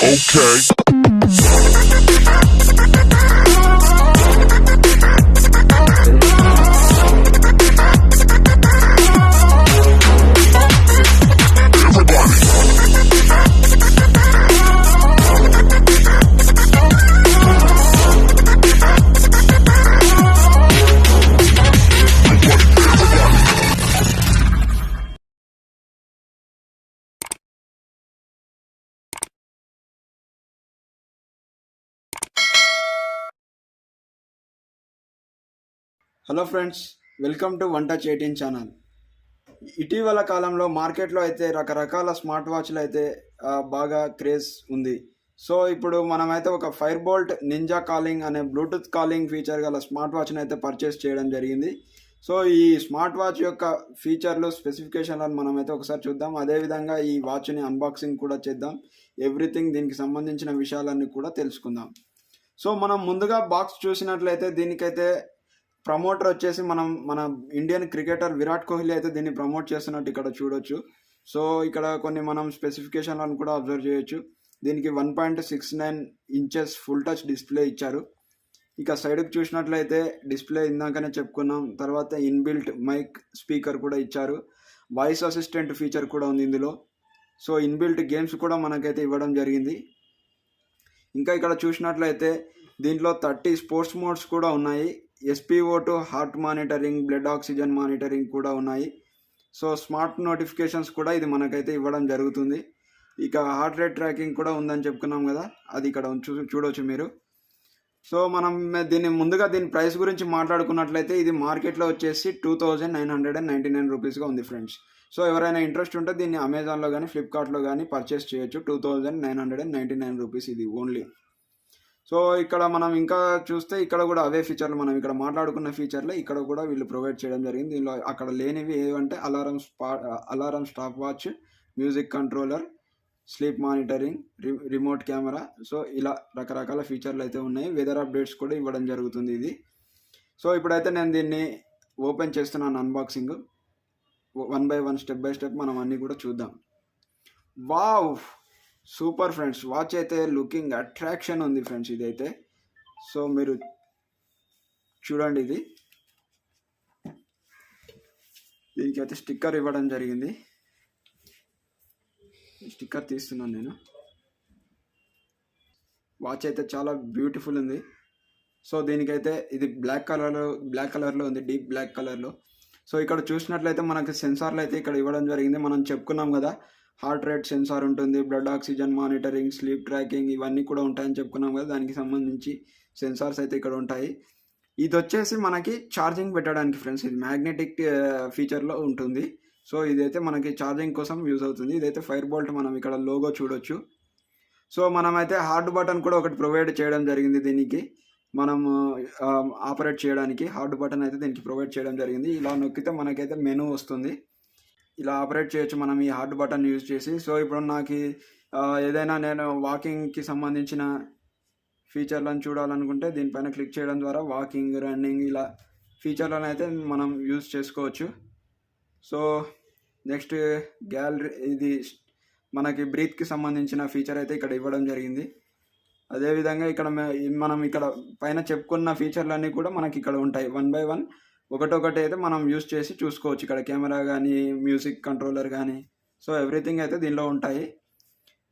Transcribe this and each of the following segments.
Okay. Hello friends, welcome to one touch 18 channel. ఇటీవల కాలంలో మార్కెట్లో అయితే రకరకాల స్మార్ట్ వాచ్లు అయితే బాగా క్రేజ్ ఉంది. సో ఇప్పుడు మనమైతే ఒక ఫైర్ బోల్ట్ నింజా కాలింగ్ అనే బ్లూటూత్ కాలింగ్ ఫీచర్ గల స్మార్ట్ వాచ్ని అయితే పర్చేస్ చేయడం జరిగింది. సో ఈ స్మార్ట్ వాచ్ యొక్క ఫీచర్లు స్పెసిఫికేషన్లను మనమైతే ఒకసారి చూద్దాం. అదేవిధంగా ఈ వాచ్ని అన్బాక్సింగ్ కూడా చేద్దాం. ఎవ్రీథింగ్ దీనికి సంబంధించిన విషయాలన్నీ కూడా తెలుసుకుందాం. సో మనం ముందుగా బాక్స్ చూసినట్లయితే దీనికైతే ప్రమోటర్ వచ్చేసి మన ఇండియన్ క్రికెటర్ విరాట్ కోహ్లీ అయితే దీన్ని ప్రమోట్ చేస్తున్నట్టు ఇక్కడ చూడొచ్చు. సో ఇక్కడ కొన్ని మనం స్పెసిఫికేషన్లను కూడా అబ్జర్వ్ చేయొచ్చు. దీనికి 1.69 ఇంచెస్ ఫుల్ టచ్ డిస్ప్లే ఇచ్చారు. ఇక సైడ్కి చూసినట్లయితే డిస్ప్లే ఇందాకనే చెప్పుకున్నాం. తర్వాత ఇన్బిల్ట్ మైక్ స్పీకర్ కూడా ఇచ్చారు. వాయిస్ అసిస్టెంట్ ఫీచర్ కూడా ఉంది ఇందులో. సో ఇన్బిల్ట్ గేమ్స్ కూడా మనకైతే ఇవ్వడం జరిగింది. ఇంకా ఇక్కడ చూసినట్లయితే దీంట్లో 30 స్పోర్ట్స్ మోడ్స్ కూడా ఉన్నాయి. SpO2 heart monitoring, blood oxygen monitoring కూడా ఉన్నాయి. సో స్మార్ట్ నోటిఫికేషన్స్ కూడా ఇది మనకైతే ఇవ్వడం జరుగుతుంది. ఇక హార్ట్ రేట్ ట్రాకింగ్ కూడా ఉందని చెప్పుకున్నాం కదా, అది ఇక్కడ చూడవచ్చు మీరు. సో మనం దీని ప్రైస్ గురించి మాట్లాడుకున్నట్లయితే ఇది మార్కెట్లో వచ్చేసి 2999 రూపీస్గా ఉంది ఫ్రెండ్స్. సో ఎవరైనా ఇంట్రెస్ట్ ఉంటే దీన్ని అమెజాన్లో కానీ ఫ్లిప్కార్ట్లో కానీ పర్చేస్ చేయొచ్చు. 2999 రూపీస్ ఇది ఓన్లీ. సో ఇక్కడ మనం ఇంకా చూస్తే ఇక్కడ కూడా అవే ఫీచర్లు, మనం ఇక్కడ మాట్లాడుకున్న ఫీచర్లే ఇక్కడ కూడా వీళ్ళు ప్రొవైడ్ చేయడం జరిగింది. దీనిలో అక్కడ లేనివి ఏవంటే alarm stop watch, music controller, sleep monitoring, remote camera. So ఇలా రకరకాల ఫీచర్లు అయితే ఉన్నాయి. వెదర్ అప్డేట్స్ కూడా ఇవ్వడం జరుగుతుంది ఇది. సో ఇప్పుడైతే నేను దీన్ని ఓపెన్ చేస్తున్నాను unboxing. 1 by 1 step by step మనం అన్నీ కూడా చూద్దాం. వావ్, సూపర్ ఫ్రెండ్స్, వాచ్ అయితే లుకింగ్ అట్రాక్షన్ ఉంది ఫ్రెండ్స్ ఇదైతే. సో మీరు చూడండి, దీనికి అయితే స్టిక్కర్ ఇవ్వడం జరిగింది. స్టిక్కర్ తీస్తున్నాను నేను. వాచ్ అయితే చాలా బ్యూటిఫుల్ ఉంది. సో దీనికైతే ఇది బ్లాక్ కలర్లో ఉంది, డీప్ బ్లాక్ కలర్లో. సో ఇక్కడ చూసినట్లయితే మనకి సెన్సార్లు అయితే ఇక్కడ ఇవ్వడం జరిగింది. మనం చెప్పుకున్నాం కదా, హార్ట్ రేట్ సెన్సార్ ఉంటుంది, blood oxygen monitoring, sleep tracking ఇవన్నీ కూడా ఉంటాయని చెప్పుకున్నాం కదా. దానికి సంబంధించి సెన్సార్స్ అయితే ఇక్కడ ఉంటాయి. ఇది వచ్చేసి మనకి ఛార్జింగ్ పెట్టడానికి ఫ్రెండ్స్, ఇది మ్యాగ్నెటిక్ ఫీచర్లో ఉంటుంది. సో ఇదైతే మనకి ఛార్జింగ్ కోసం యూజ్ అవుతుంది. ఇదైతే ఫైర్ బోల్ట్, మనం ఇక్కడ లోగో చూడొచ్చు. సో మనమైతే హార్డ్ బటన్ కూడా ఒకటి ప్రొవైడ్ చేయడం జరిగింది. దీనికి మనం ఆపరేట్ చేయడానికి హార్డ్ బటన్ అయితే దీనికి ప్రొవైడ్ చేయడం జరిగింది. ఇలా నొక్కితే మనకైతే మెనూ వస్తుంది. ఇలా ఆపరేట్ చేయొచ్చు మనం ఈ హార్డ్ బటన్ యూజ్ చేసి. సో ఇప్పుడు నాకు ఏదైనా నేను వాకింగ్కి సంబంధించిన ఫీచర్లను చూడాలనుకుంటే దీనిపైన క్లిక్ చేయడం ద్వారా వాకింగ్, రన్నింగ్ ఇలా ఫీచర్లను అయితే మనం యూజ్ చేసుకోవచ్చు. సో నెక్స్ట్ గ్యాలరీ, ఇది మనకి బ్రీత్కి సంబంధించిన ఫీచర్ అయితే ఇక్కడ ఇవ్వడం జరిగింది. అదేవిధంగా ఇక్కడ మనం ఇక్కడ పైన చెప్పుకున్న ఫీచర్లన్నీ కూడా మనకి ఇక్కడ ఉంటాయి. 1 by 1 ఒకటొకటి అయితే మనం యూస్ చేసి చూసుకోవచ్చు. ఇక్కడ కెమెరా కానీ, మ్యూజిక్ కంట్రోలర్ కానీ, సో ఎవ్రీథింగ్ అయితే దీనిలో ఉంటాయి.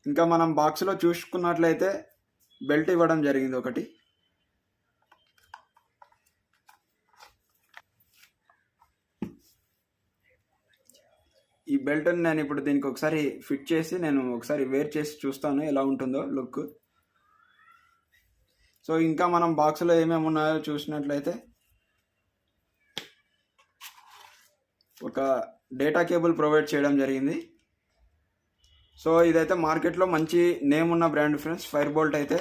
ఇంకా మనం బాక్స్లో చూసుకున్నట్లయితే బెల్ట్ ఇవ్వడం జరిగింది ఒకటి. ఈ బెల్ట్ని నేను ఇప్పుడు దీనికి ఒకసారి ఫిట్ చేసి నేను ఒకసారి వేర్ చేసి చూస్తాను ఎలా ఉంటుందో లుక్. సో ఇంకా మనం బాక్స్లో ఏమేమి ఉన్నాయో చూసినట్లయితే ఒక డేటా కేబుల్ ప్రొవైడ్ చేయడం జరిగింది. సో ఇదైతే మార్కెట్లో మంచి నేమ్ ఉన్న బ్రాండ్ ఫ్రెండ్స్, ఫైర్ బోల్ట్ అయితే.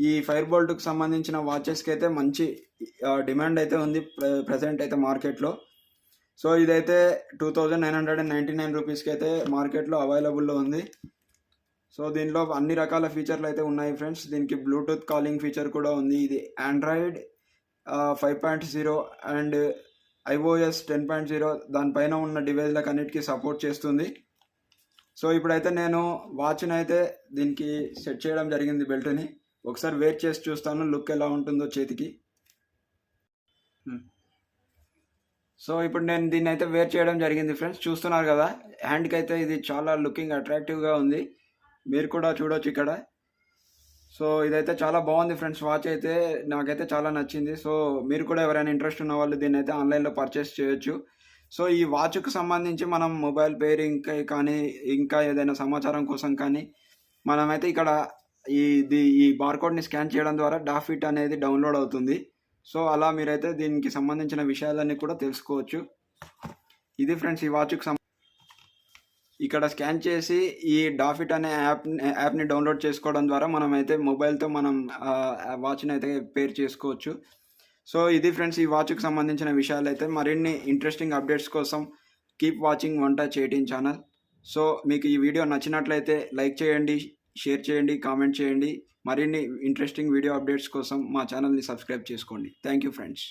ఈ ఫైర్ బోల్ట్కి సంబంధించిన వాచెస్కి అయితే మంచి డిమాండ్ అయితే ఉంది ప్రజెంట్ అయితే మార్కెట్లో. సో ఇదైతే 2999 రూపీస్కి అయితే మార్కెట్లో అవైలబుల్లో ఉంది. సో దీనిలో అన్ని రకాల ఫీచర్లు అయితే ఉన్నాయి ఫ్రెండ్స్. దీనికి బ్లూటూత్ కాలింగ్ ఫీచర్ కూడా ఉంది. ఇది ఆండ్రాయిడ్ 5.0 అండ్ iOS 10.0 దానిపైన ఉన్న డివైస్లకు అన్నిటికీ సపోర్ట్ చేస్తుంది. సో ఇప్పుడైతే నేను వాచ్ని అయితే దీనికి సెట్ చేయడం జరిగింది బెల్ట్ని. ఒకసారి వేర్ చేసి చూస్తాను లుక్ ఎలా ఉంటుందో చేతికి. సో ఇప్పుడు నేను దీన్ని అయితే వేర్ చేయడం జరిగింది ఫ్రెండ్స్. చూస్తున్నారు కదా, హ్యాండ్కి అయితే ఇది చాలా లుకింగ్ అట్రాక్టివ్గా ఉంది. మీరు కూడా చూడొచ్చు ఇక్కడ. సో ఇదైతే చాలా బాగుంది ఫ్రెండ్స్. వాచ్ అయితే నాకైతే చాలా నచ్చింది. సో మీరు కూడా ఎవరైనా ఇంట్రెస్ట్ ఉన్న వాళ్ళు దీన్ని అయితే ఆన్లైన్లో పర్చేస్ చేయొచ్చు. సో ఈ వాచ్కు సంబంధించి మనం మొబైల్ పేరింగ్ కానీ ఇంకా ఏదైనా సమాచారం కోసం కానీ మనమైతే ఇక్కడ ఈ బార్కోడ్ని స్కాన్ చేయడం ద్వారా డాఫిట్ అనేది డౌన్లోడ్ అవుతుంది. సో అలా మీరైతే దీనికి సంబంధించిన విషయాలన్నీ కూడా తెలుసుకోవచ్చు. ఇది ఫ్రెండ్స్ ఈ వాచ్కు ఇక్కడ స్కాన్ చేసి ఈ డాఫిట్ అనే యాప్ని డౌన్లోడ్ చేసుకోవడం ద్వారా మనమైతే మొబైల్తో మనం వాచ్ని అయితే పేర్ చేసుకోవచ్చు. సో ఇది ఫ్రెండ్స్ ఈ వాచ్కి సంబంధించిన విషయాలు అయితే. మరిన్ని ఇంట్రెస్టింగ్ అప్డేట్స్ కోసం keep watching one touch 18 channel. So మీకు ఈ వీడియో నచ్చినట్లయితే లైక్ చేయండి, షేర్ చేయండి, కామెంట్ చేయండి. మరిన్ని ఇంట్రెస్టింగ్ వీడియో అప్డేట్స్ కోసం మా ఛానల్ని సబ్స్క్రైబ్ చేసుకోండి. Thank you friends.